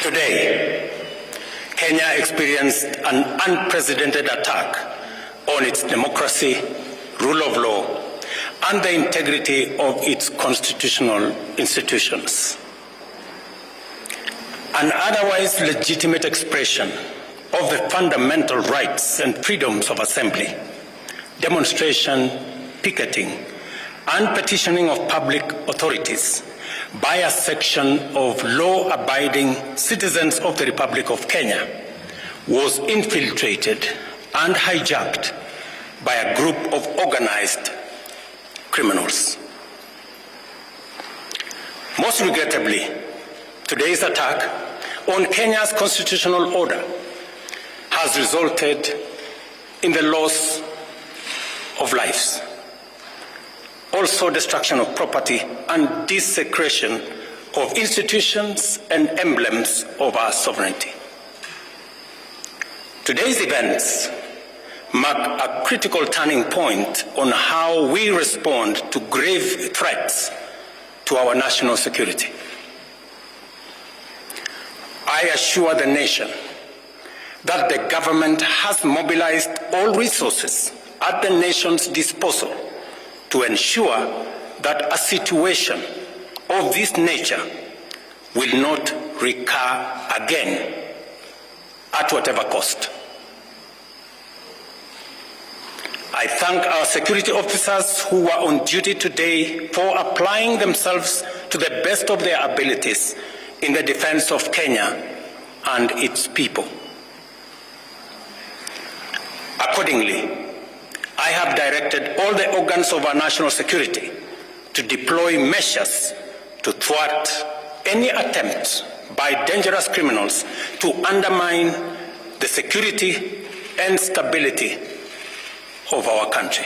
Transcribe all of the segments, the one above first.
Today, Kenya experienced an unprecedented attack on its democracy, rule of law, and the integrity of its constitutional institutions. An otherwise legitimate expression of the fundamental rights and freedoms of assembly, demonstration, picketing, and petitioning of public authorities by a section of law-abiding citizens of the Republic of Kenya was infiltrated and hijacked by a group of organized criminals. Most regrettably, today's attack on Kenya's constitutional order has resulted in the loss of lives, also destruction of property and desecration of institutions and emblems of our sovereignty. Today's events mark a critical turning point on how we respond to grave threats to our national security. I assure the nation that the government has mobilized all resources at the nation's disposal to ensure that a situation of this nature will not recur again at whatever cost. I thank our security officers who are on duty today for applying themselves to the best of their abilities in the defense of Kenya and its people. Accordingly, I have directed all the organs of our national security to deploy measures to thwart any attempt by dangerous criminals to undermine the security and stability of our country.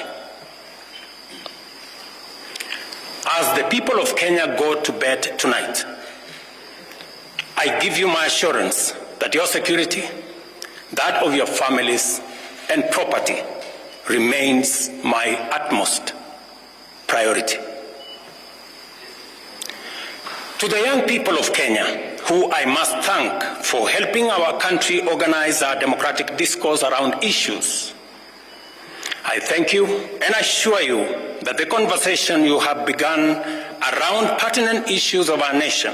As the people of Kenya go to bed tonight, I give you my assurance that your security, that of your families and property, remains my utmost priority. To the young people of Kenya, who I must thank for helping our country organize our democratic discourse around issues, I thank you and assure you that the conversation you have begun around pertinent issues of our nation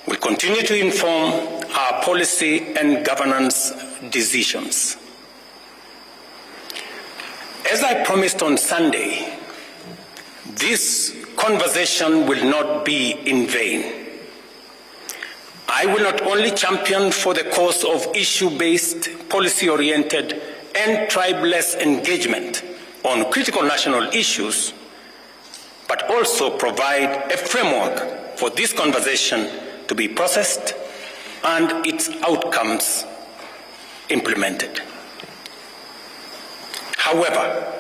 will continue to inform our policy and governance decisions. As I promised on Sunday, this conversation will not be in vain. I will not only champion for the cause of issue-based, policy-oriented, and tribeless engagement on critical national issues, but also provide a framework for this conversation to be processed and its outcomes implemented. However,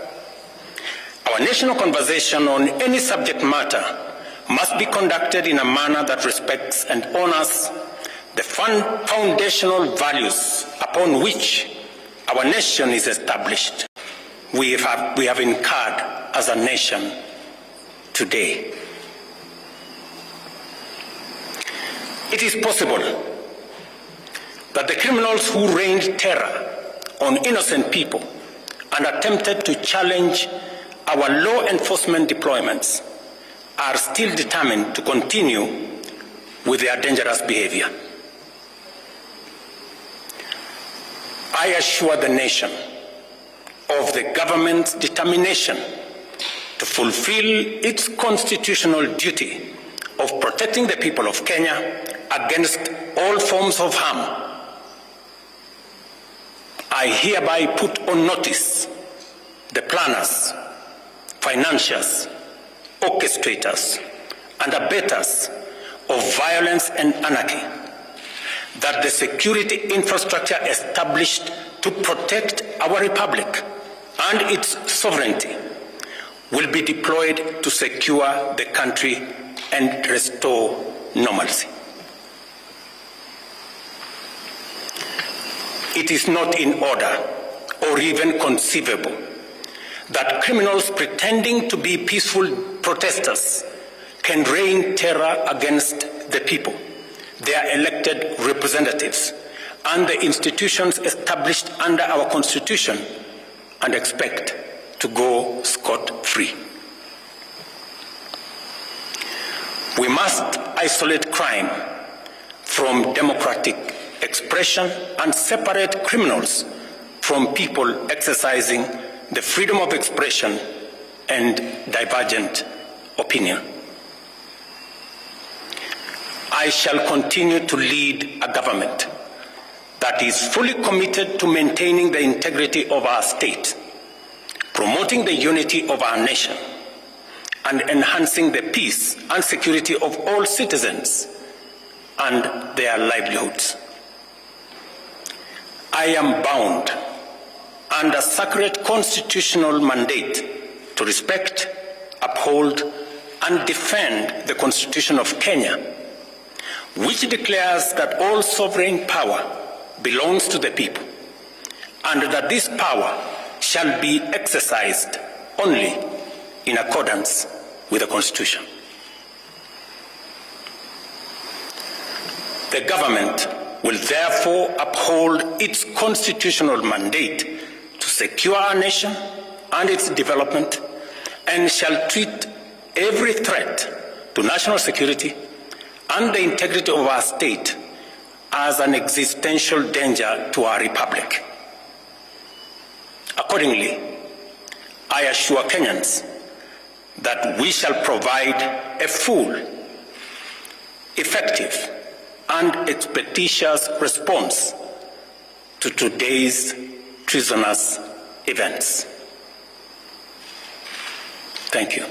our national conversation on any subject matter must be conducted in a manner that respects and honors the foundational values upon which our nation is established. We have incurred as a nation today. It is possible that the criminals who rained terror on innocent people and attempted to challenge our law enforcement deployments are still determined to continue with their dangerous behavior. I assure the nation of the government's determination to fulfill its constitutional duty of protecting the people of Kenya against all forms of harm. I hereby put on notice the planners, financiers, orchestrators, and abettors of violence and anarchy that the security infrastructure established to protect our republic and its sovereignty will be deployed to secure the country and restore normalcy. It is not in order or even conceivable that criminals pretending to be peaceful protesters can rain terror against the people, their elected representatives and the institutions established under our Constitution and expect to go scot-free. We must isolate crime from democratic expression and separate criminals from people exercising the freedom of expression and divergent opinion. I shall continue to lead a government that is fully committed to maintaining the integrity of our state, promoting the unity of our nation, and enhancing the peace and security of all citizens and their livelihoods. I am bound under sacred constitutional mandate to respect, uphold, and defend the Constitution of Kenya, which declares that all sovereign power belongs to the people, and that this power shall be exercised only in accordance with the Constitution. The government will therefore uphold its constitutional mandate to secure our nation and its development, and shall treat every threat to national security and the integrity of our state as an existential danger to our republic. Accordingly, I assure Kenyans that we shall provide a full, effective, and expeditious response to today's treasonous events. Thank you.